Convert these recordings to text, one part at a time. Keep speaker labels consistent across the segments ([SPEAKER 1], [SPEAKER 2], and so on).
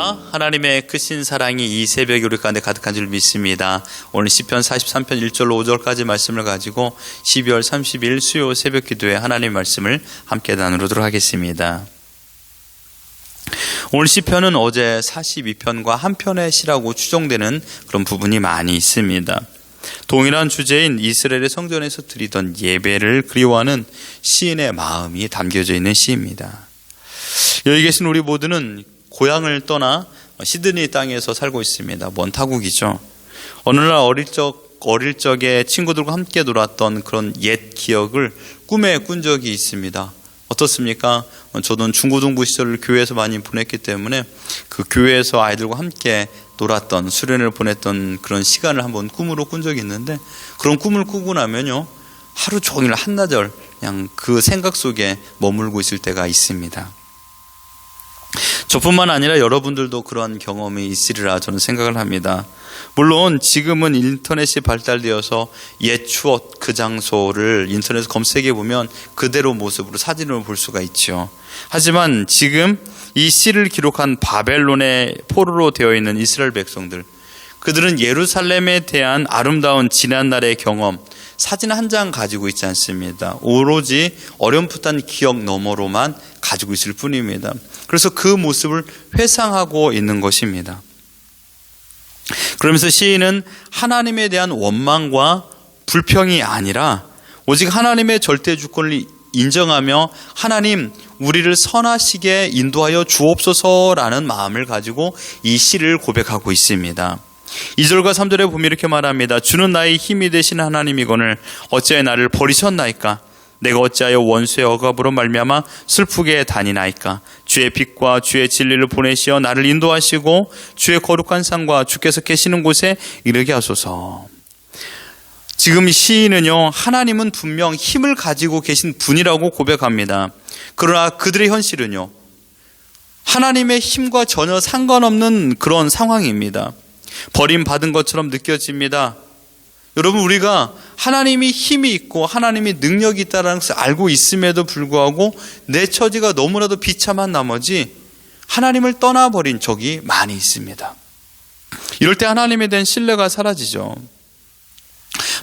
[SPEAKER 1] 할렐루야. 하나님의 크신 사랑이 이 새벽에 우리 가운데 가득한 줄 믿습니다. 오늘 시편 43편 1절로 5절까지 말씀을 가지고 12월 30일 수요 새벽 기도에 하나님의 말씀을 함께 나누도록 하겠습니다. 오늘 시편은 어제 42편과 한 편의 시라고 추정되는 그런 부분이 많이 있습니다. 동일한 주제인 이스라엘의 성전에서 드리던 예배를 그리워하는 시인의 마음이 담겨져 있는 시입니다. 여기 계신 우리 모두는 고향을 떠나 시드니 땅에서 살고 있습니다. 먼 타국이죠. 어느 날 어릴 적에 친구들과 함께 놀았던 그런 옛 기억을 꿈에 꾼 적이 있습니다. 어떻습니까? 저는 중고등부 시절을 교회에서 많이 보냈기 때문에 그 교회에서 아이들과 함께 놀았던, 수련을 보냈던 그런 시간을 한번 꿈으로 꾼 적이 있는데, 그런 꿈을 꾸고 나면요, 하루 종일 한나절 그냥 그 생각 속에 머물고 있을 때가 있습니다. 저뿐만 아니라 여러분들도 그런 경험이 있으리라 저는 생각을 합니다. 물론 지금은 인터넷이 발달되어서 옛 추억 그 장소를 인터넷에 검색해 보면 그대로 모습으로 사진을 볼 수가 있죠. 하지만 지금 이 시를 기록한 바벨론의 포로로 되어 있는 이스라엘 백성들, 그들은 예루살렘에 대한 아름다운 지난날의 경험, 사진 한 장 가지고 있지 않습니다. 오로지 어렴풋한 기억 너머로만 가지고 있을 뿐입니다. 그래서 그 모습을 회상하고 있는 것입니다. 그러면서 시인은 하나님에 대한 원망과 불평이 아니라 오직 하나님의 절대 주권을 인정하며 하나님 우리를 선하시게 인도하여 주옵소서라는 마음을 가지고 이 시를 고백하고 있습니다. 2절과 3절에 보면 이렇게 말합니다. 주는 나의 힘이 되신 하나님이거늘 어찌하여 나를 버리셨나이까? 내가 어찌하여 원수의 억압으로 말미암아 슬프게 다니나이까? 주의 빛과 주의 진리를 보내시어 나를 인도하시고 주의 거룩한 산과 주께서 계시는 곳에 이르게 하소서. 지금 시인은요, 하나님은 분명 힘을 가지고 계신 분이라고 고백합니다. 그러나 그들의 현실은요, 하나님의 힘과 전혀 상관없는 그런 상황입니다. 버림받은 것처럼 느껴집니다. 여러분, 우리가 하나님이 힘이 있고 하나님이 능력이 있다는 것을 알고 있음에도 불구하고 내 처지가 너무나도 비참한 나머지 하나님을 떠나버린 적이 많이 있습니다. 이럴 때 하나님에 대한 신뢰가 사라지죠.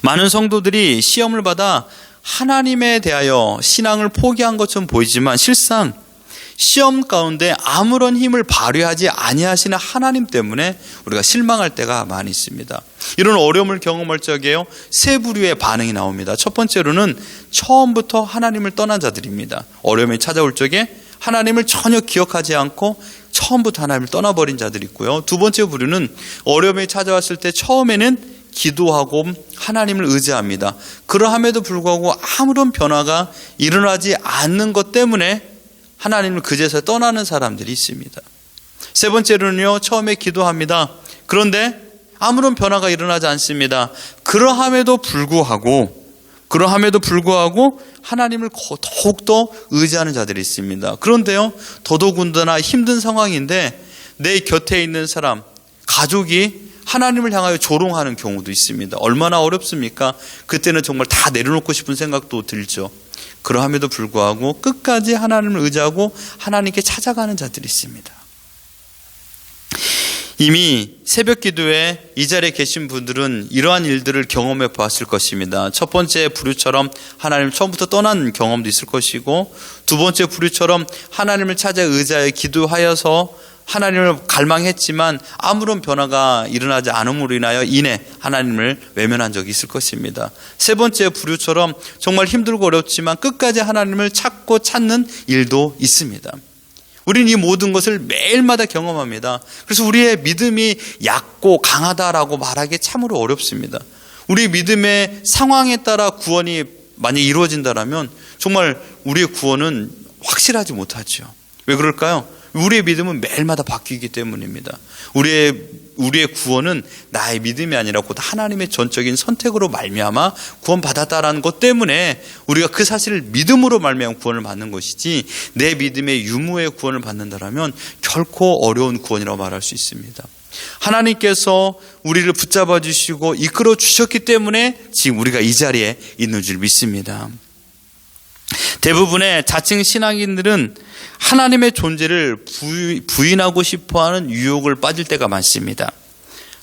[SPEAKER 1] 많은 성도들이 시험을 받아 하나님에 대하여 신앙을 포기한 것처럼 보이지만 실상 시험 가운데 아무런 힘을 발휘하지 아니하시는 하나님 때문에 우리가 실망할 때가 많이 있습니다. 이런 어려움을 경험할 적에요, 세 부류의 반응이 나옵니다. 첫 번째로는 처음부터 하나님을 떠난 자들입니다. 어려움이 찾아올 적에 하나님을 전혀 기억하지 않고 처음부터 하나님을 떠나버린 자들이 있고요. 두 번째 부류는 어려움이 찾아왔을 때 처음에는 기도하고 하나님을 의지합니다. 그러함에도 불구하고 아무런 변화가 일어나지 않는 것 때문에 하나님을 그제서 떠나는 사람들이 있습니다. 세 번째로는요, 처음에 기도합니다. 그런데 아무런 변화가 일어나지 않습니다. 그러함에도 불구하고 하나님을 더욱더 의지하는 자들이 있습니다. 그런데요, 더더군다나 힘든 상황인데 내 곁에 있는 사람, 가족이 하나님을 향하여 조롱하는 경우도 있습니다. 얼마나 어렵습니까? 그때는 정말 다 내려놓고 싶은 생각도 들죠. 그러함에도 불구하고 끝까지 하나님을 의지하고 하나님께 찾아가는 자들이 있습니다. 이미 새벽 기도에 이 자리에 계신 분들은 이러한 일들을 경험해 보았을 것입니다. 첫 번째 부류처럼 하나님을 처음부터 떠난 경험도 있을 것이고, 두 번째 부류처럼 하나님을 찾아 의지하여 기도하여서 하나님을 갈망했지만 아무런 변화가 일어나지 않음으로 인하여 하나님을 외면한 적이 있을 것입니다. 세 번째 부류처럼 정말 힘들고 어렵지만 끝까지 하나님을 찾고 찾는 일도 있습니다. 우리는 이 모든 것을 매일마다 경험합니다. 그래서 우리의 믿음이 얕고 강하다라고 말하기 참으로 어렵습니다. 우리 믿음의 상황에 따라 구원이 만약 이루어진다면 정말 우리의 구원은 확실하지 못하죠. 왜 그럴까요? 우리의 믿음은 매일마다 바뀌기 때문입니다. 우리의 구원은 나의 믿음이 아니라 곧 하나님의 전적인 선택으로 말미암아 구원받았다라는 것 때문에 우리가 그 사실을 믿음으로 말미암아 구원을 받는 것이지, 내 믿음의 유무의 구원을 받는다라면 결코 어려운 구원이라고 말할 수 있습니다. 하나님께서 우리를 붙잡아 주시고 이끌어 주셨기 때문에 지금 우리가 이 자리에 있는 줄 믿습니다. 대부분의 자칭 신앙인들은 하나님의 존재를 부인하고 싶어하는 유혹을 빠질 때가 많습니다.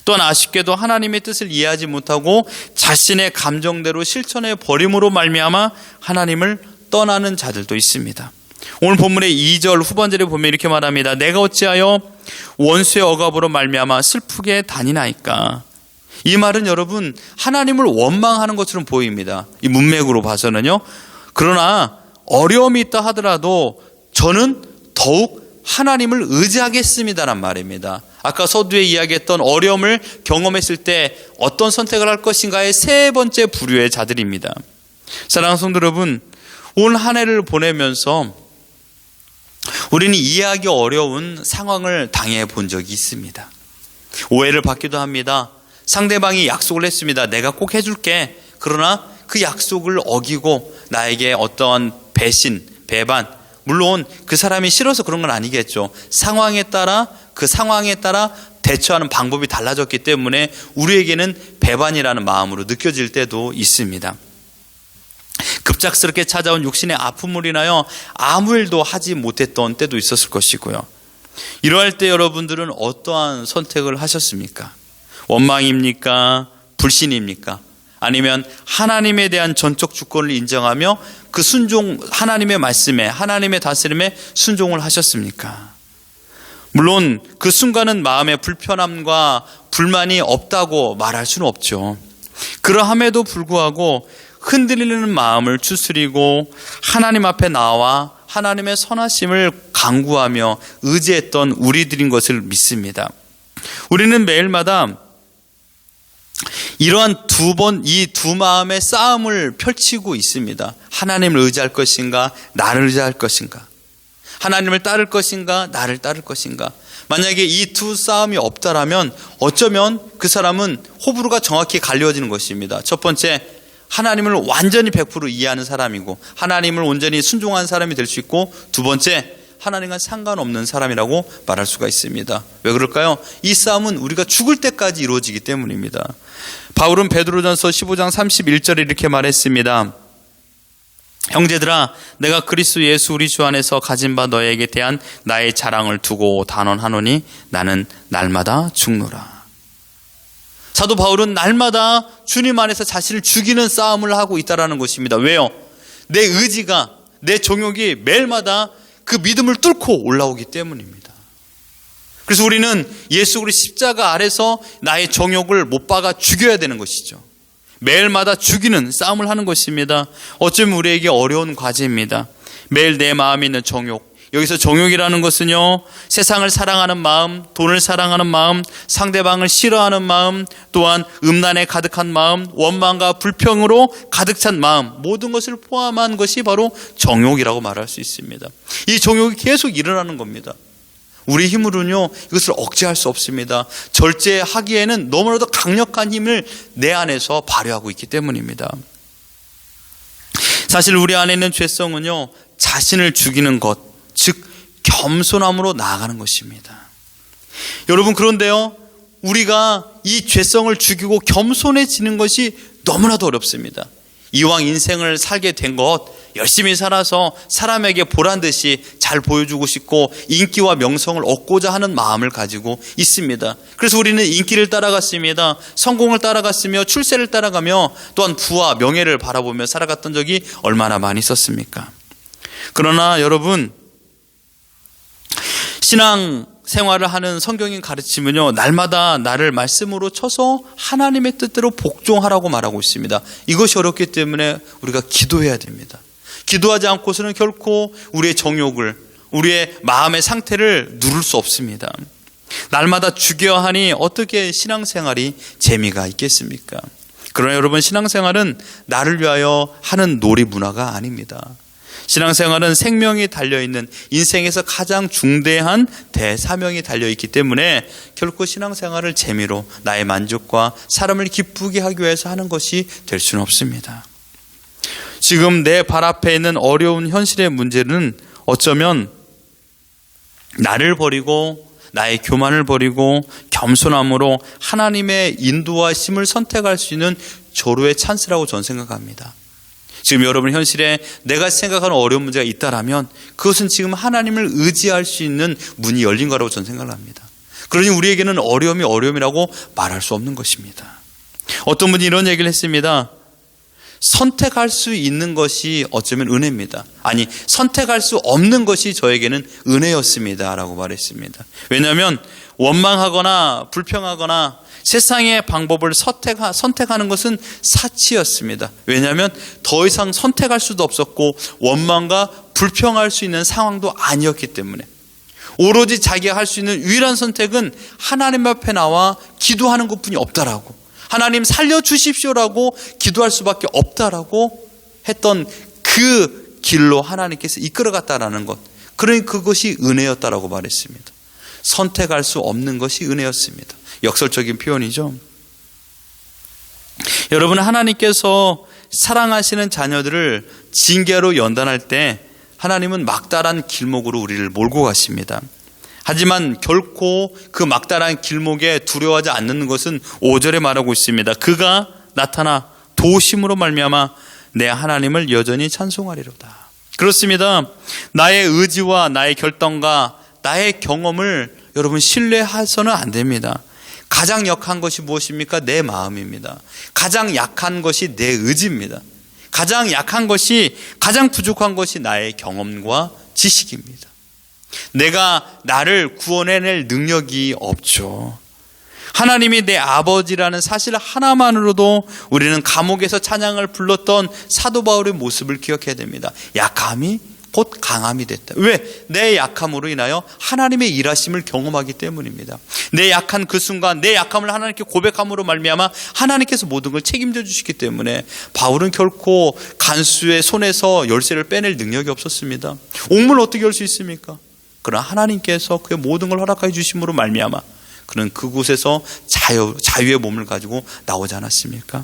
[SPEAKER 1] 또한 아쉽게도 하나님의 뜻을 이해하지 못하고 자신의 감정대로 실천해 버림으로 말미암아 하나님을 떠나는 자들도 있습니다. 오늘 본문의 2절 후반절에 보면 이렇게 말합니다. 내가 어찌하여 원수의 억압으로 말미암아 슬프게 다니나이까. 이 말은 여러분 하나님을 원망하는 것처럼 보입니다. 이 문맥으로 봐서는요. 그러나 어려움이 있다 하더라도 저는 더욱 하나님을 의지하겠습니다란 말입니다. 아까 서두에 이야기했던 어려움을 경험했을 때 어떤 선택을 할 것인가의 세 번째 부류의 자들입니다. 사랑하는 성도 여러분, 올 한 해를 보내면서 우리는 이해하기 어려운 상황을 당해 본 적이 있습니다. 오해를 받기도 합니다. 상대방이 약속을 했습니다. 내가 꼭 해줄게. 그러나 그 약속을 어기고 나에게 어떠한 배신, 배반, 물론 그 사람이 싫어서 그런 건 아니겠죠. 상황에 따라 그 상황에 따라 대처하는 방법이 달라졌기 때문에 우리에게는 배반이라는 마음으로 느껴질 때도 있습니다. 급작스럽게 찾아온 육신의 아픔으로 인하여 아무 일도 하지 못했던 때도 있었을 것이고요. 이러할 때 여러분들은 어떠한 선택을 하셨습니까? 원망입니까? 불신입니까? 아니면 하나님에 대한 전적 주권을 인정하며 그 순종, 하나님의 말씀에, 하나님의 다스림에 순종을 하셨습니까? 물론 그 순간은 마음의 불편함과 불만이 없다고 말할 수는 없죠. 그러함에도 불구하고 흔들리는 마음을 추스리고 하나님 앞에 나와 하나님의 선하심을 간구하며 의지했던 우리들인 것을 믿습니다. 우리는 매일마다 이러한 이 두 마음의 싸움을 펼치고 있습니다. 하나님을 의지할 것인가, 나를 의지할 것인가. 하나님을 따를 것인가, 나를 따를 것인가. 만약에 이 두 싸움이 없다라면 어쩌면 그 사람은 호불호가 정확히 갈려지는 것입니다. 첫 번째, 하나님을 완전히 100% 이해하는 사람이고 하나님을 온전히 순종한 사람이 될 수 있고, 두 번째, 하나님과 상관없는 사람이라고 말할 수가 있습니다. 왜 그럴까요? 이 싸움은 우리가 죽을 때까지 이루어지기 때문입니다. 바울은 베드로전서 15장 31절에 이렇게 말했습니다. 형제들아, 내가 그리스도 예수 우리 주 안에서 가진 바 너에게 대한 나의 자랑을 두고 단언하노니 나는 날마다 죽노라. 사도 바울은 날마다 주님 안에서 자신을 죽이는 싸움을 하고 있다는 것입니다. 왜요? 내 의지가, 내 정욕이 매일마다 그 믿음을 뚫고 올라오기 때문입니다. 그래서 우리는 예수 그리스도 십자가 아래서 나의 정욕을 못 박아 죽여야 되는 것이죠. 매일마다 죽이는 싸움을 하는 것입니다. 어쩌면 우리에게 어려운 과제입니다. 매일 내 마음에 있는 정욕, 여기서 정욕이라는 것은요, 세상을 사랑하는 마음, 돈을 사랑하는 마음, 상대방을 싫어하는 마음, 또한 음란에 가득한 마음, 원망과 불평으로 가득 찬 마음, 모든 것을 포함한 것이 바로 정욕이라고 말할 수 있습니다. 이 정욕이 계속 일어나는 겁니다. 우리 힘으로는요, 이것을 억제할 수 없습니다. 절제하기에는 너무나도 강력한 힘을 내 안에서 발휘하고 있기 때문입니다. 사실 우리 안에 있는 죄성은요, 자신을 죽이는 것, 즉 겸손함으로 나아가는 것입니다. 여러분, 그런데요, 우리가 이 죄성을 죽이고 겸손해지는 것이 너무나도 어렵습니다. 이왕 인생을 살게 된 것, 열심히 살아서 사람에게 보란듯이 잘 보여주고 싶고 인기와 명성을 얻고자 하는 마음을 가지고 있습니다. 그래서 우리는 인기를 따라갔습니다. 성공을 따라갔으며 출세를 따라가며 또한 부와 명예를 바라보며 살아갔던 적이 얼마나 많이 있었습니까? 그러나 여러분, 신앙 생활을 하는 성경인 가르침은요, 날마다 나를 말씀으로 쳐서 하나님의 뜻대로 복종하라고 말하고 있습니다. 이것이 어렵기 때문에 우리가 기도해야 됩니다. 기도하지 않고서는 결코 우리의 정욕을, 우리의 마음의 상태를 누를 수 없습니다. 날마다 죽여야 하니 어떻게 신앙생활이 재미가 있겠습니까? 그러나 여러분, 신앙생활은 나를 위하여 하는 놀이문화가 아닙니다. 신앙생활은 생명이 달려있는, 인생에서 가장 중대한 대사명이 달려있기 때문에 결코 신앙생활을 재미로 나의 만족과 사람을 기쁘게 하기 위해서 하는 것이 될 수는 없습니다. 지금 내 발 앞에 있는 어려운 현실의 문제는 어쩌면 나를 버리고 나의 교만을 버리고 겸손함으로 하나님의 인도하심을 선택할 수 있는 조루의 찬스라고 저는 생각합니다. 지금 여러분 현실에 내가 생각하는 어려운 문제가 있다라면 그것은 지금 하나님을 의지할 수 있는 문이 열린 거라고 저는 생각을 합니다. 그러니 우리에게는 어려움이 어려움이라고 말할 수 없는 것입니다. 어떤 분이 이런 얘기를 했습니다. 선택할 수 있는 것이 어쩌면 은혜입니다. 아니, 선택할 수 없는 것이 저에게는 은혜였습니다 라고 말했습니다. 왜냐하면 원망하거나 불평하거나 세상의 방법을 선택하는 것은 사치였습니다. 왜냐하면 더 이상 선택할 수도 없었고 원망과 불평할 수 있는 상황도 아니었기 때문에 오로지 자기가 할 수 있는 유일한 선택은 하나님 앞에 나와 기도하는 것뿐이 없다라고, 하나님 살려주십시오라고 기도할 수밖에 없다라고 했던 그 길로 하나님께서 이끌어갔다라는 것, 그러니 그것이 은혜였다라고 말했습니다. 선택할 수 없는 것이 은혜였습니다. 역설적인 표현이죠. 여러분, 하나님께서 사랑하시는 자녀들을 징계로 연단할 때 하나님은 막다른 길목으로 우리를 몰고 가십니다. 하지만 결코 그 막다른 길목에 두려워하지 않는 것은 5절에 말하고 있습니다. 그가 나타나 도우심으로 말미암아 내 하나님을 여전히 찬송하리로다. 그렇습니다. 나의 의지와 나의 결단과 나의 경험을 여러분 신뢰해서는 안 됩니다. 가장 약한 것이 무엇입니까? 내 마음입니다. 가장 약한 것이 내 의지입니다. 가장 약한 것이, 가장 부족한 것이 나의 경험과 지식입니다. 내가 나를 구원해낼 능력이 없죠. 하나님이 내 아버지라는 사실 하나만으로도 우리는 감옥에서 찬양을 불렀던 사도 바울의 모습을 기억해야 됩니다. 약함이 곧 강함이 됐다. 왜? 내 약함으로 인하여 하나님의 일하심을 경험하기 때문입니다. 내 약한 그 순간 내 약함을 하나님께 고백함으로 말미암아 하나님께서 모든 걸 책임져 주시기 때문에 바울은 결코 간수의 손에서 열쇠를 빼낼 능력이 없었습니다. 옥문을 어떻게 열 수 있습니까? 그러나 하나님께서 그의 모든 걸 허락해 주심으로 말미암아 그는 그곳에서 자유의 몸을 가지고 나오지 않았습니까?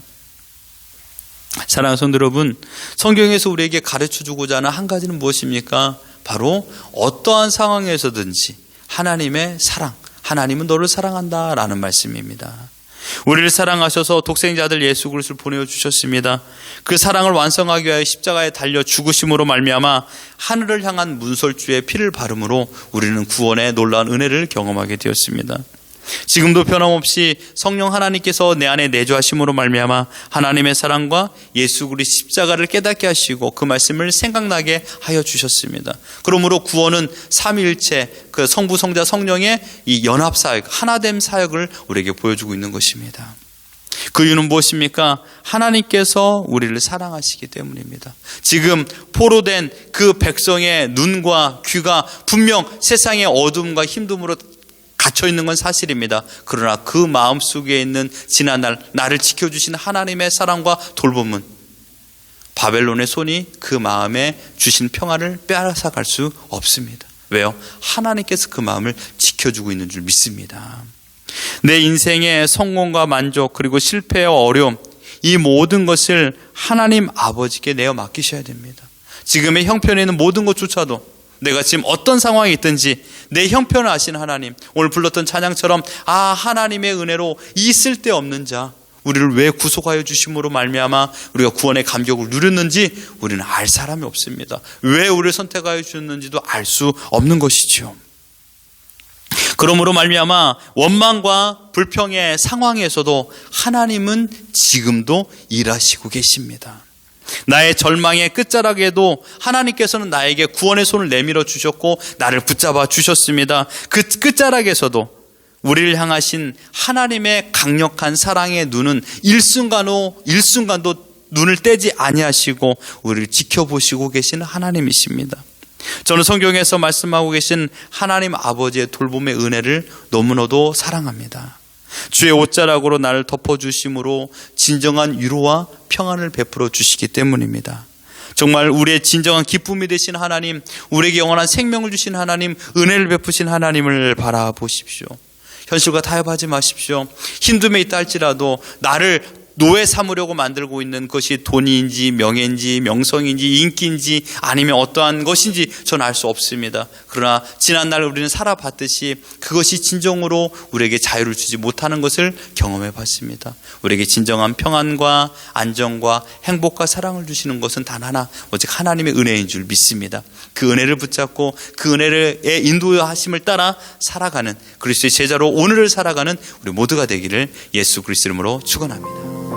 [SPEAKER 1] 사랑하는 성도 여러분, 성경에서 우리에게 가르쳐주고자 하는 한 가지는 무엇입니까? 바로 어떠한 상황에서든지 하나님의 사랑, 하나님은 너를 사랑한다라는 말씀입니다. 우리를 사랑하셔서 독생자 아들 예수 그리스도를 보내주셨습니다. 그 사랑을 완성하기 위하여 십자가에 달려 죽으심으로 말미암아 하늘을 향한 문설주의 피를 바름으로 우리는 구원의 놀라운 은혜를 경험하게 되었습니다. 지금도 변함없이 성령 하나님께서 내 안에 내주하심으로 말미암아 하나님의 사랑과 예수 그리스도의 십자가를 깨닫게 하시고 그 말씀을 생각나게 하여 주셨습니다. 그러므로 구원은 삼위일체 그 성부 성자 성령의 이 연합 사역, 하나됨 사역을 우리에게 보여주고 있는 것입니다. 그 이유는 무엇입니까? 하나님께서 우리를 사랑하시기 때문입니다. 지금 포로된 그 백성의 눈과 귀가 분명 세상의 어둠과 힘듦으로 갇혀있는 건 사실입니다. 그러나 그 마음속에 있는 지난날 나를 지켜주신 하나님의 사랑과 돌봄은 바벨론의 손이 그 마음에 주신 평안을 빼앗아갈 수 없습니다. 왜요? 하나님께서 그 마음을 지켜주고 있는 줄 믿습니다. 내 인생의 성공과 만족 그리고 실패와 어려움, 이 모든 것을 하나님 아버지께 내어 맡기셔야 됩니다. 지금의 형편에 있는 모든 것조차도 내가 지금 어떤 상황이 있든지 내 형편을 아시는 하나님, 오늘 불렀던 찬양처럼 하나님의 은혜로 이 쓸데없는 자 우리를 왜 구속하여 주심으로 말미암아 우리가 구원의 감격을 누렸는지 우리는 알 사람이 없습니다. 왜 우리를 선택하여 주셨는지도 알 수 없는 것이죠. 그러므로 말미암아 원망과 불평의 상황에서도 하나님은 지금도 일하시고 계십니다. 나의 절망의 끝자락에도 하나님께서는 나에게 구원의 손을 내밀어 주셨고 나를 붙잡아 주셨습니다. 그 끝자락에서도 우리를 향하신 하나님의 강력한 사랑의 눈은 일순간도 눈을 떼지 아니하시고 우리를 지켜보시고 계신 하나님이십니다. 저는 성경에서 말씀하고 계신 하나님 아버지의 돌봄의 은혜를 너무나도 사랑합니다. 주의 옷자락으로 나를 덮어주심으로 진정한 위로와 평안을 베풀어 주시기 때문입니다. 정말 우리의 진정한 기쁨이 되신 하나님, 우리에게 영원한 생명을 주신 하나님, 은혜를 베푸신 하나님을 바라보십시오. 현실과 타협하지 마십시오. 힘듦에 있다 할지라도 나를 노예 삼으려고 만들고 있는 것이 돈인지 명예인지 명성인지 인기인지 아니면 어떠한 것인지 저는 알 수 없습니다. 그러나 지난날 우리는 살아봤듯이 그것이 진정으로 우리에게 자유를 주지 못하는 것을 경험해 봤습니다. 우리에게 진정한 평안과 안정과 행복과 사랑을 주시는 것은 단 하나, 오직 하나님의 은혜인 줄 믿습니다. 그 은혜를 붙잡고 그 은혜의 인도하심을 따라 살아가는 그리스도의 제자로 오늘을 살아가는 우리 모두가 되기를 예수 그리스도 이름으로 축원합니다.